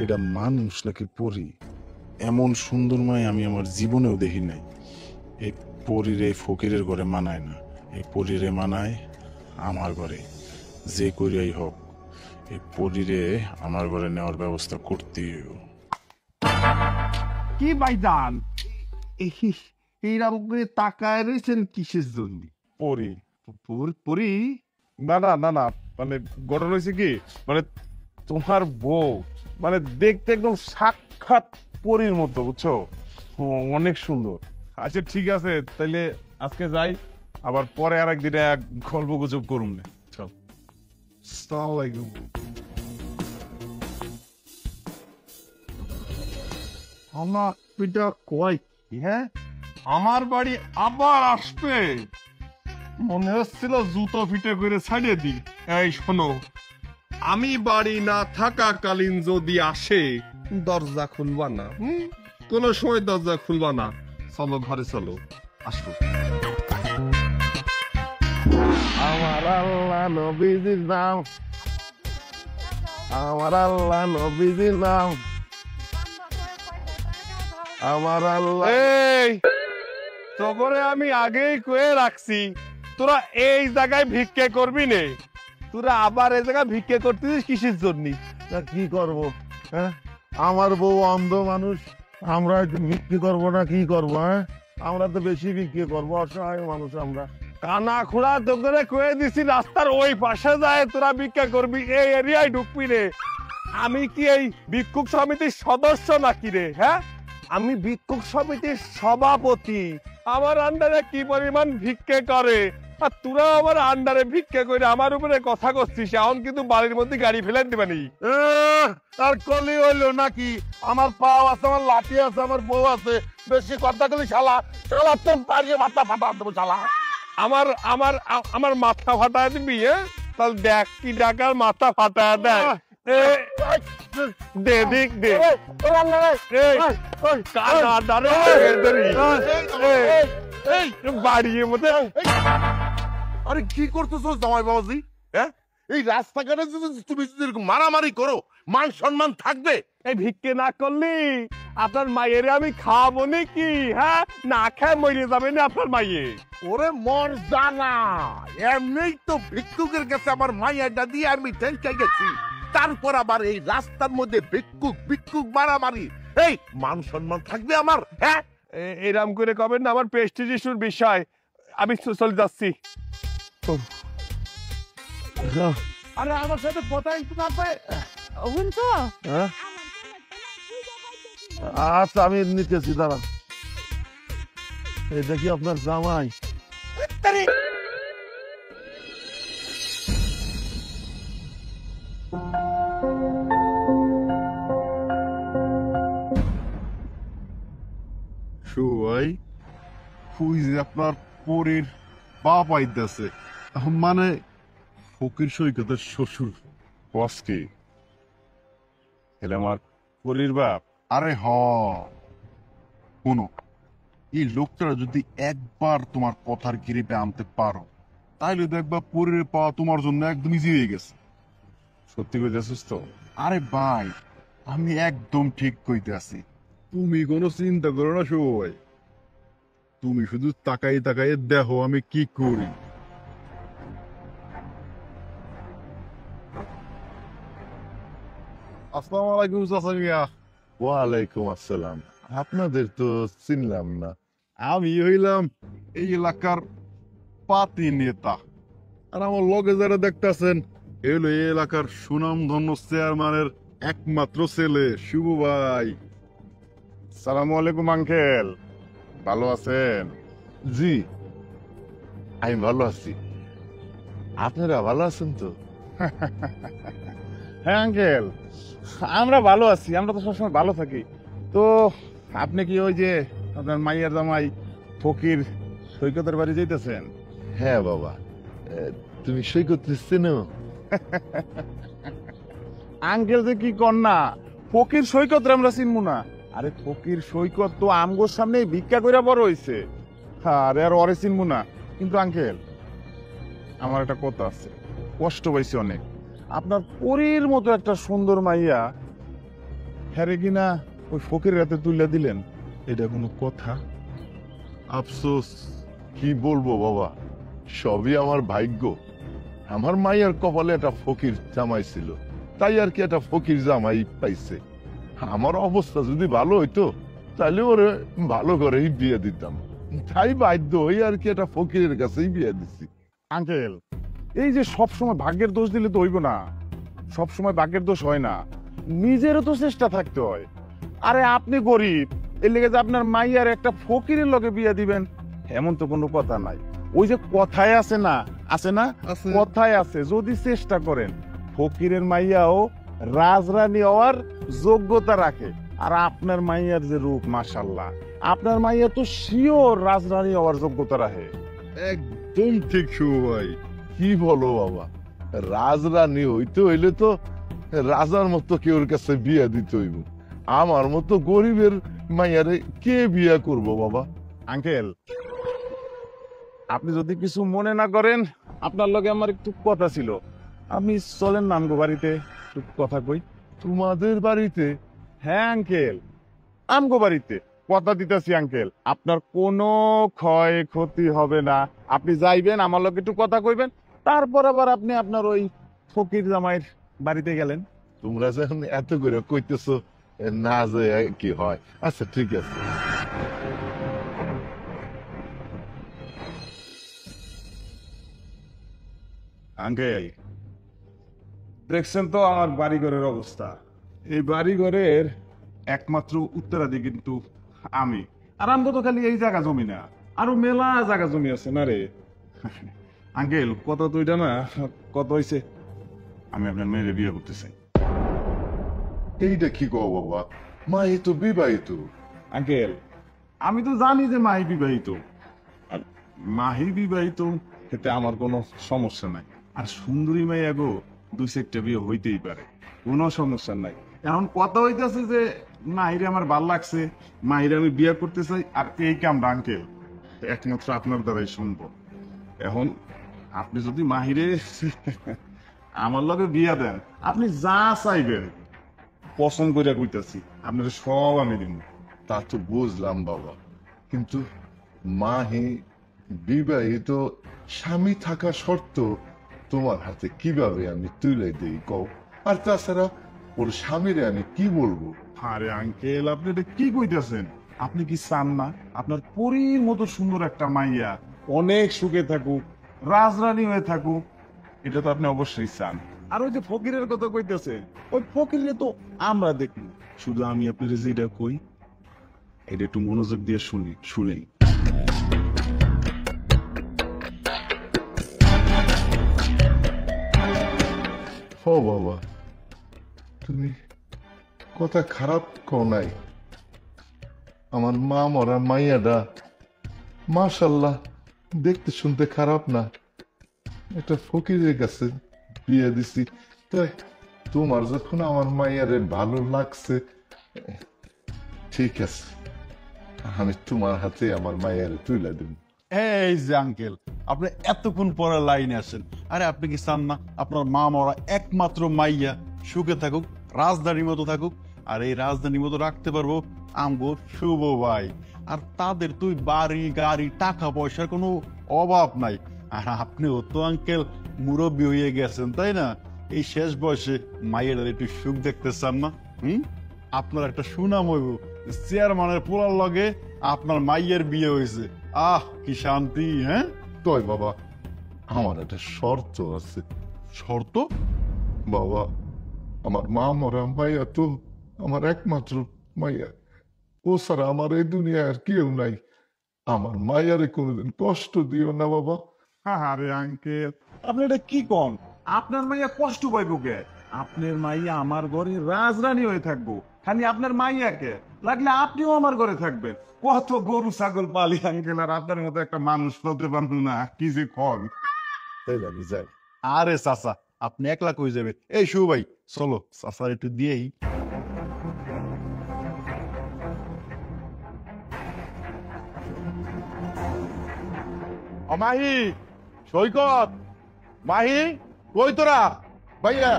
E: এটা মানুষ নাকি পরী? এমন সুন্দর মাই আমি আমার জীবনেও দেখি নাই। এই পরীর এই ফকিরের ঘরে মানায় না, এই পরীরে মানায় আমার ঘরে। যে করিয়াই হোক, এই পরীরে আমার ঘরে নেওয়ার ব্যবস্থা করতেই হইব।
A: কি ভাইজান এইরকম করে তাকায় রয়েছেন কিসের জন্য?
E: পরী?
A: পরি?
E: না না না না, মানে ঘটনা হয়েছে কি, মানে তোমার বউ মানে দেখতে একদম সাক্ষাৎ পরীর মতো, বুঝছো? অনেক সুন্দর। আচ্ছা ঠিক আছে, তাইলে আজকে যাই, আবার পরে আর একদিনে গল্প গুজব করুন না। চল।
A: আসসালামু আলাইকুম। আমার পিতা কয় কি? হ্যাঁ, আমার বাড়ি আবার আসবে? মনে হচ্ছিল জুতো ফিটে করে ছাড়িয়ে দিই। এই শোনো, আমি বাড়ি না থাকাকালীন যদি আসে দরজা খুলবা না, কোনো সময় দরজা খুলবা না। চলো ঘরে চলো, আসো।
D: আমার আল্লাহ নবীজির নাম, আমার আল্লাহ নবীজির নাম, আমার আল্লাহ।
A: এই তোরে আমি আগেই কয়ে রাখছি, তোরা এই জায়গায় ভিক্ষে করবি নে। তোরা আবার এই জায়গায় ভিক্ষে করতেছিস কিসের জন্য?
D: তা কি করব? হ্যাঁ, আমার বউ অন্ধ মানুষ, আমরা বিক্রি করব না কি করব? হ্যাঁ, আমরা তো বেশি বিক্রি করবো, অসহায় মানুষ আমরা।
A: কানা খোড়া তোকে কয়ে দিছি রাস্তার ওই পাশে যায় তোরা ভিক্ষা করবি, এই এরিয়ায় ঢুকবি রে। আমি কি এই ভিক্ষুক সমিতির সদস্য নাকি রে? হ্যাঁ, আমি ভিক্ষুক সমিতির সভাপতি। আমার আন্ডারে কি পরিমাণ ভিক্ষে করে, আর তোরা আমার আন্ডারে ভিক্ষে করে আমার উপরে কথা করছিস। এখন কিন্তু বাড়ির মধ্যে গাড়ি ফেলেন দিবানি।
D: আর কলি হইলো নাকি? আমার পাও আছে, আমার লাঠি আছে, আমার বউ আছে, বেশি কথা কলি শালা, শালা তোর পাড়িয়ে মাথা ফাটা দেবো শালা।
A: আমার আমার আমার মাথা ফাটায় দিবি? হ্যাঁ, তাহলে দেখ কি ডাকার মাথা ফাটায় দেয়। দে দিক দে, বাড়ির মধ্যে।
D: আরে কি করতেছো জামাই বাবাজি? হ্যাঁ, এই রাস্তাঘাটে যদি তুমি যদি এরকম মারামারি করো, মান সম্মান থাকবে?
A: এই ভিক্ষে না করলি আপনার মায়ের আমি খাওয়াবো নাকি? হ্যাঁ, না খায় মরে যাবে না আপনার মাইয়ে।
D: ওরে মর জানা, এমনিই তো ভিক্ষুকের কাছে আমার মাইয়াটা দিয়ে আমি টেনকে গেছি, তারপর আবার এই রাস্তার মধ্যে ভিক্ষুক ভিক্ষুক মারামারি। এই মান সম্মান থাকবে আমার? হ্যাঁ,
A: এরম করে কবেন না, আমার প্রেস্টিজ ইস্যুর বিষয়। আমি চলে যাচ্ছি।
D: আরে আমার সাথে কথা একটু না পায়।
C: শুনছো?
D: আচ্ছা, আমি নিতেছি, দাঁড়ান। এটা কি আপনার জামাই?
E: সুই খুঁজ আপনার পরীর বাপ আইতেছে, মানে ফকির সৈকতের শ্বশুর। বসকে এলে আমার পরীর বাপ? আরে হ, শোনো, এই লোকটা যদি একবার তোমার কথার গিরিপে আনতে পারো, তাহলে দেখবা পরীর পাওয়া তোমার জন্য একদম ইজি হয়ে গেছে। সত্যি কইতেছিস তো? আরে ভাই, আমি একদম ঠিক কইতে আছি, তুমি কোনো চিন্তা করো না সবাই, তুমি শুধু তাকাই তাকাই দেখো আমি কি করি। আসসালামু আলাইকুম চাচা মিয়া।
D: ওয়ালাইকুম আসসালাম। আপনাদের তো চিনলাম না।
E: আমি হইলাম এই এলাকার পাতি নেতা, আর আমার লগে যারা দেখতেছেন এই হলো এই এলাকার সুনামধন্য চেয়ারম্যানের একমাত্র ছেলে শুভ ভাই। সালামু আলাইকুম আঙ্কেল, ভালো আছেন?
D: জি, আমি ভালো আছি। আপনারা ভালো আছেন তো?
E: হ্যাঁ আঙ্কেল, আমরা ভালো আছি, আমরা তো সবসময় ভালো থাকি। তো আপনি কি ওই যে আপনার মাইয়ার জামাই ফকির সৈকতের বাড়ি যাইতেছেন?
D: হ্যাঁ বাবা, তুমি সৈকত চেনো?
E: আঙ্কেল যে কি কর না, ফকির সৈকত আমরা চিনবো না? আরে ফকির সৈকত তো আমগোর সামনে ভিক্ষা কইরা বড় হইছে, আরে আর ওরে চিনবো না? কিন্তু আঙ্কেল আমার একটা কথা আছে, কষ্ট পাইছি অনেক। আপনার পরীর মতো একটা সুন্দর মাইয়া হ্যারে কিনা ওই ফকিরের হাতে তুলে দিলেন, এটা কোনো কথা?
D: আফসোস, কি বলবো বাবা, সবই আমার ভাগ্য। আমার মাইয়ার কপালে একটা ফকির জামাই ছিল, তাই আর কি একটা ফকির জামাই পাইছে। আমার অবস্থা যদি ভালো হইতো তাহলে ওরে ভালো করেই বিয়ে দিতাম, তাই বাধ্য হই আর কি একটা ফকিরের কাছেই বিয়ে দিছি।
E: আঙ্কেল এই যে সব সময় ভাগ্যের দোষ দিলে তো হইব না, সব সময় ভাগ্যের দোষ হয় না, নিজেরও তো চেষ্টা থাকতে হয়। আরে আপনি গরিব, এর লেগে যে আপনার মাইয়ার একটা ফকিরের লগে বিয়ে দিবেন এমন তো কোনো কথা নাই। ওই যে কথায় আছে না, আছে না, কথায় আছে, যদি চেষ্টা করেন ফকিরের মাইয়াও রাজরানী হওয়ার যোগ্যতা রাখে। আর আপনার মাইয়ার যে রূপ, মাশাআল্লাহ, আপনার মাইয়া তো শিওর রাজরানী হওয়ার যোগ্যতা রাখে।
D: একদম ঠিক শুভ ভাই, কি বলো বাবা, রাজরানী হইতে হইলে তো রাজার মতো কেউর কাছে বিয়ে দিতে হইব। আমার মতো গরিবের মাইয়ারে কে বিয়ে করব বাবা?
E: আঙ্কেল আপনি যদি কিছু মনে না করেন, আপনার লগে আমার একটু কথা ছিল, আপনি চলেন না আমগো বাড়িতে, একটু কথা কই।
D: তোমাদের বাড়িতে?
E: হ্যাঁ আঙ্কেল, আমগো বাড়িতে কথা দিতেছি আঙ্কেল, আপনার কোনো ক্ষয় ক্ষতি হবে না। আপনি যাইবেন, আমার লগে একটু কথা কইবেন, তারপর আবার আপনি আপনার ওই ফকির জামাইয়ের বাড়িতে গেলেন।
D: তোমরা যখন এত করে কইতেছো, না যে কি হয়, আচ্ছা ঠিক আছে।
E: আঙ্কেল দেখছেন তো আমার বাড়িঘরের অবস্থা, এই বাড়িঘরের একমাত্র উত্তরাধিকারী কিন্তু আমি। আর আমগো তো খালি এই জায়গা জমি না, আরো মেলা জায়গা জমি আছে না রে। আঙ্কেল কত তো এটা না, কত হয়েছে, আমি আপনার মেয়েরে বিয়ে করতে চাই।
D: এইটা কি কও বাবা, মা এ তো বিবাহিত।
E: আঙ্কেল আমি তো জানি যে মাহি বিবাহিত, আর মাহি বিবাহিত এতে আমার কোনো সমস্যা নাই। আর সুন্দরী মাইয়া গো, দুই চারটা বিয়ে হইতেই পারে, কোনো সমস্যা নাই। এখন কথা হইতেছে যে মাহিরে আমার ভাল লাগছে, মাহিরে আমি বিয়ে করতে চাই, আর এই কামটা আঙ্কেল একমাত্র আপনার দ্বারাই সম্ভব। এখন আপনি যদি মাহিরে আমার লগে বিয়া দেন, আপনি যা চাইবেন পছন্দ করে কইতাছি, আপনার সব আমি দিব।
D: তা তো বুঝলাম বাবা, কিন্তু মাহি বিবাহিত, স্বামী থাকা শর্ত তোমার হাতে কিভাবে আমি তুলে দিই কও? আর তাছাড়া ওর স্বামীরে আমি কি বলবো?
E: আরে আঙ্কেল আপনি এটা কি কইতেছেন? আপনি কি চান না আপনার পরীর মতো সুন্দর একটা মাইয়া অনেক সুখে থাকুক, রাজরানী হয়ে থাকুক? এটা তো আপনি অবশ্যই চান। আর ওই যে ফকিরের কথা কইতেছে, ওই ফকিরে তো আমরা দেখি, শুধু আমি আপনার যেটা কই এটা একটু মনোযোগ দিয়ে শুনেই।
D: ও বাবা, তুমি কথা খারাপ কও নাই। আমার মা মরা মাইয়াটা মাশাল্লাহ দেখতে শুনতে খারাপ না, একটা ফকিরের কাছে বিয়ে দিছি, তাই তোমার যখন আমার মাইয়ারে ভালো লাগছে, ঠিক আছে, আমি তোমার হাতে আমার মাইয়ারে তুলে দেব।
E: এই যে আঙ্কেল আপনি এতক্ষণ পরে লাইনে আসেন, আরে আপনি কি চান না আপনার মা মরা একমাত্র মাইয়া সুখে থাকুক, রাজধানীর মতো থাকুক? আর এই রাজধানীর মতো রাখতে পারবো আমগো শুভ ভাই। আর তাদের তুই বাড়ি গাড়ি টাকা পয়সার কোনো অভাব নাই। আর আপনিও তো আঙ্কেল মুরব্বী হয়ে গেছেন, তাই না? এই শেষ বয়সে মায়ের একটু সুখ দেখতে চান না? আপনার একটা সুনাম হইব, চেয়ারম্যানের পোলার লগে আপনার মাইয়ের বিয়ে হয়েছে। আহ কি শান্তি। হ্যাঁ
D: তয় বাবা, আমার একটা শর্ত আছে।
E: শর্ত?
D: বাবা, আমার মা মরা মাইয়া তো আমার একমাত্র মাইয়া। ও ছাড়া আমার এই দুনিয়ায় আর কেউ নাই। আমার মাইয়ারে কোনোদিন কষ্ট দিও না বাবা।
E: আরে আঙ্কেল, আপনি এটা কি কন? আপনার মাইয়া কষ্ট পাইব কে? আপনার মাইয়া আমার ঘরে রাজরানী হয়ে থাকবো। খালি আপনার মাইয়াকে লাগলে আপনিও আমার ঘরে থাকবেন। কত গরু ছাগল পালি আঙ্কেল, আর আপনার মতো একটা মানুষ বলতে পারবো না। কি যে কন। যাই। আরে চাচা, আপনি একলা কই যাবেন? এই শু ভাই, চলো চাচার একটু দিয়েই। মাহি, সৈকত, মাহি, কই তোরা? ভাইয়া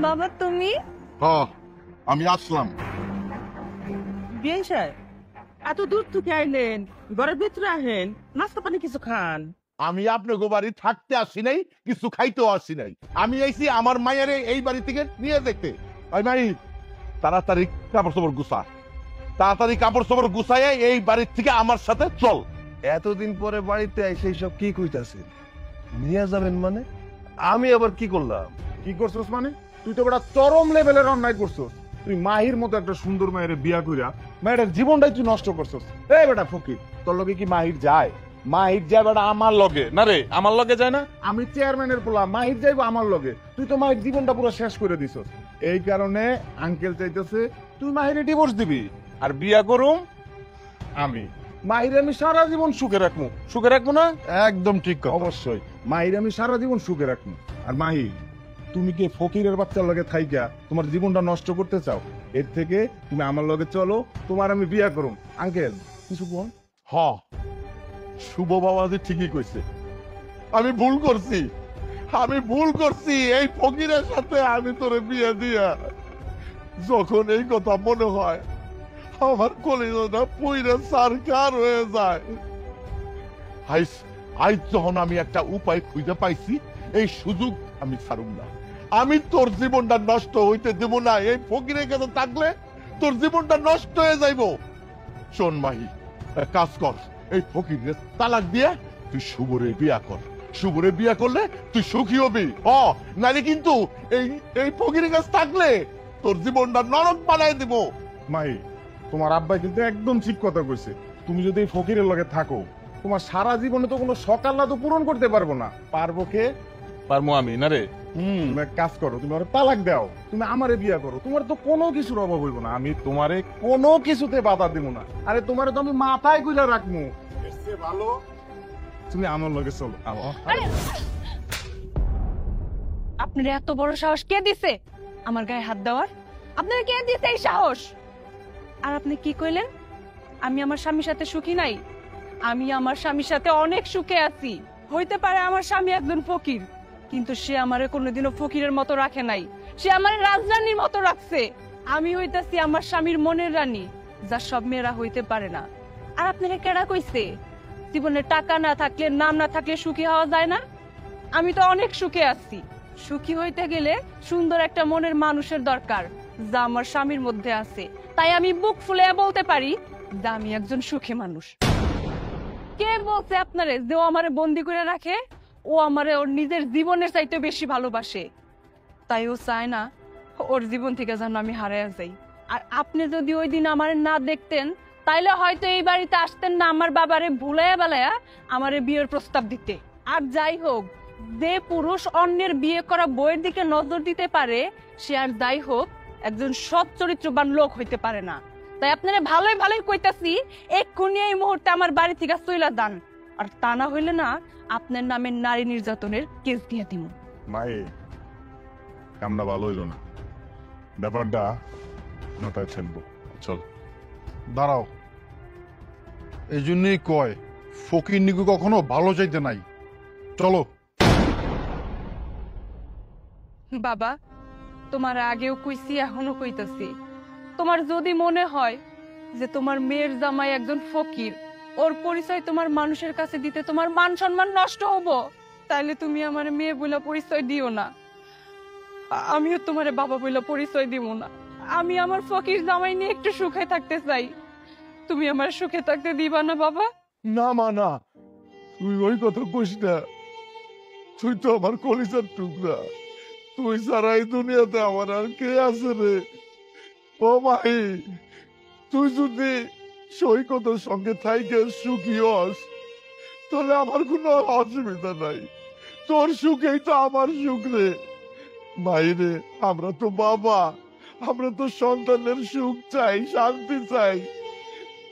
F: বাবা তুমি?
E: আমি আসলাম।
B: বিয়ে সাহেব, এত দূর থেকে আইলেন, ঘরের ভিতরে আহেন, নাস্তা পানি কিছু খান।
D: আমি আপনাকে বাড়ি থাকতে আসি নাই, কিছু খাইতেও আসি নাই। আমি আইছি আমার মায়েরে এই বাড়ি থেকে নিয়ে দেখতে। ওই মাই, তাড়াতাড়ি কাপড় চোপড় গুছা, তাড়াতাড়ি কাপড় চোপড় গুছাইয়ে এই বাড়ির থেকে আমার সাথে চল।
A: এতদিন পরে বাড়িতে এসে সব কি কইতাছেন? নিয়ে যাবেন মানে? আমি আবার কি করলাম?
E: কি করছস মানে? তুই তো বড় চরম লেভেলের অন্যায় করছস। তুই মাহির মতো একটা সুন্দর মায়ের বিয়া কইরা মায়ের জীবনটাই তুই নষ্ট করছস। এই বেটা ফকির, তোর লগে কি মাহির যায়? মাহির যায় বেটা আমার লগে না রে, আমার লগে যায় না। আমি চেয়ারম্যানের পোলা, মাহির যাইবো আমার লগে। তুই তো মাহির জীবনটা পুরো শেষ করে দিছস। এই কারণে আঙ্কেল চাইতেছে তুই মাহিরে ডিভোর্স দিবি আর বিয়া করুম আমি। মাহিরে আমি সারা জীবন সুখে রাখবো। সুখে রাখবো না? একদম ঠিক কথা। অবশ্যই মাহিরে আমি সারা জীবন সুখে রাখবো। আর মাহি, তুমি কি ফকিরের বাচ্চার লগে থাইকা তোমার জীবনটা নষ্ট করতে চাও? এর থেকে তুমি আমার লগে চলো, তোমার আমি বিয়া করুম। আঙ্কেল কিছু বল।
D: হ, শুভ বাবাজি ঠিকই কইছে। আমি ভুল করছি, আমি ভুল করছি। এই ফকিরের সাথে আমি তোরে বিয়ে দিয়া যখন এই কথা মনে হয়, আমার কলিজাটা পুইরা সারকার হয়ে যায়। আজ যখন আমি একটা উপায় খুঁজে পাইছি, এই সুযোগ আমি ছাড়ুম না। আমি তোর জীবনটা নষ্ট হইতে দেব না। এই ফকিরের কাছে থাকলে তোর জীবনটা নষ্ট হয়ে যাইব। শোন মাহি, এক কাজ কর, এই ফকিরের তালাক দিয়ে তুই শুভরে বিয়া কর। শুভরে বিয়া করলে তুই সুখী হবি। নালে কিন্তু এই ফকিরের কাছে থাকলে তোর জীবনটা নরক বানাই দিব।
E: মাই, তোমার আব্বাই কিন্তু একদম ঠিক কথা কইছে। তুমি যদি এই ফকিরের লগে থাকো, তোমার সারা জীবনে তো কোনো সকাল না তো পূরণ করতে পারবো না। পারবো কে?
D: পারমো আমি না রে।
E: তুমি এক কাজ করো, তুমি আমার তালাক দাও, তুমি আমারে বিয়া করো। তোমার তো কোনো কিছুর অভাব হইব না। আমি তোমারে কোনো কিছুতে বাধা দিব না। আরে তোমারে তো আমি মাথায় কইলা রাখবো। এর চেয়ে ভালো তুমি আমার লগে চলো।
F: আপনার এত বড় সাহস কে দিছে আমার গায়ে হাত দেওয়ার? আপনার কে দিছে এই সাহস? আর আপনি কি কইলেন আমি আমার স্বামীর সাথে সুখী নাই? আমি আমার স্বামীর সাথে অনেক সুখে আছি। হইতে পারে আমার স্বামী একজন ফকির, কিন্তু সে আমারে কোনোদিনও ফকিরের মতো রাখে নাই। সে আমার রাজরানীর মতো রাখছে। আমি হইতাছি আমার স্বামীর মনের রানী, যা সব মেয়েরা হইতে পারে না। আর আপনারা কেডা কইছে জীবনে টাকা না থাকলে, নাম না থাকলে সুখী হওয়া যায় না? আমি তো অনেক সুখে আছি। সুখী হইতে গেলে সুন্দর একটা মনের মানুষের দরকার, যা আমার স্বামীর মধ্যে আছে। তাই আমি বুক ফুলে বলতে পারি যে আমি একজন সুখী মানুষ। কে বলছে আপনারে যে ও আমারে বন্দি করে রাখে? ও আমারে ওর নিজের জীবনের চাইতে বেশি ভালোবাসে। তাই ও চায় না ওর জীবন থেকে যেন আমি হারাইয়া যাই। আর আপনি যদি ওই দিন আমারে না দেখতেন, তাইলে হয়তো এই বাড়িতে আসতেন না আমার বাবারে ভুলাইয়া বেলায়া আমারে বিয়ের প্রস্তাব দিতে। আর যাই হোক, যে পুরুষ অন্যের বিয়ে করা বউয়ের দিকে নজর দিতে পারে, সে আর যাই হোক একজন সৎ চরিত্রবান লোক হইতে পারে না। তাই আপনারা ভালোই ভালোই কইতাছি, এক্ষুনি এই মুহূর্তে আমার বাড়ি থেকে চইলা যান। আর তা না হইলে না আপনার নামে নারী নির্যাতনের কেস দিয়ে দিব।
E: মাই, কামনা ভালো হইল না। ব্যাপারটা মাথায় ছেড়ব। চল দাঁড়াও। এই জন্যই কয় ফকির নিকু কখনো ভালো চাইতে নাই। চলো।
F: বাবা, তোমার আগেও কইছি, এখনো কইতাছি, তোমার যদি মনে হয় যে তোমার মেয়ের জামাই একজন ফকির,
C: ওর পরিচয় তোমার মানুষের কাছে দিতে তোমার মান সম্মান নষ্ট হবো, তাইলে তুমি আমার মেয়ে বলে পরিচয় দিও না। আমিও তোমার বাবা বলে পরিচয় দিব না। আমি আমার ফকির জামাই নিয়ে একটু সুখে থাকতে চাই, তুমি আমার সুখে থাকতে দিবা না বাবা?
D: না মা না, তুই ওই কথা কইস না। তুই তো আমার কলিজার টুকরা, তুই ছাড়া এই দুনিয়াতে আমার আর কে আছে রে? ও ভাই, তুই যদি সৈকতের সঙ্গে থাইকে সুখী হস তাহলে আমার কোনো অসুবিধা নাই। তোর সুখেই তো আমার সুখ রে। মাইরে, আমরা তো বাবা, আমরা তো সন্তানের সুখ চাই, শান্তি চাই।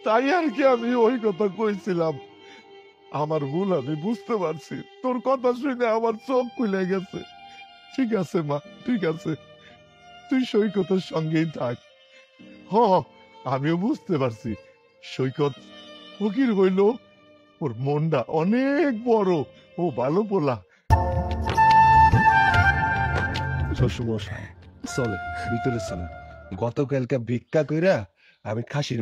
D: তাই আর কি আমি ওই কথা কইছিলাম। আমার ভুল, আমি বুঝতে পারছি। তোর কথা শুনে আমার চোখ খুলে গেছে। ঠিক আছে মা, ঠিক আছে, তুই সৈকতের সঙ্গেই থাক। হ, আমিও বুঝতে পারছি সৈকত ফকির হইল, ওর মনটা অনেক বড়, ও ভালো পোলা।
A: শ্বশুরমশাই চলে ভিতরে চলে, গতকালকে ভিক্ষা কইরা আমি খাসির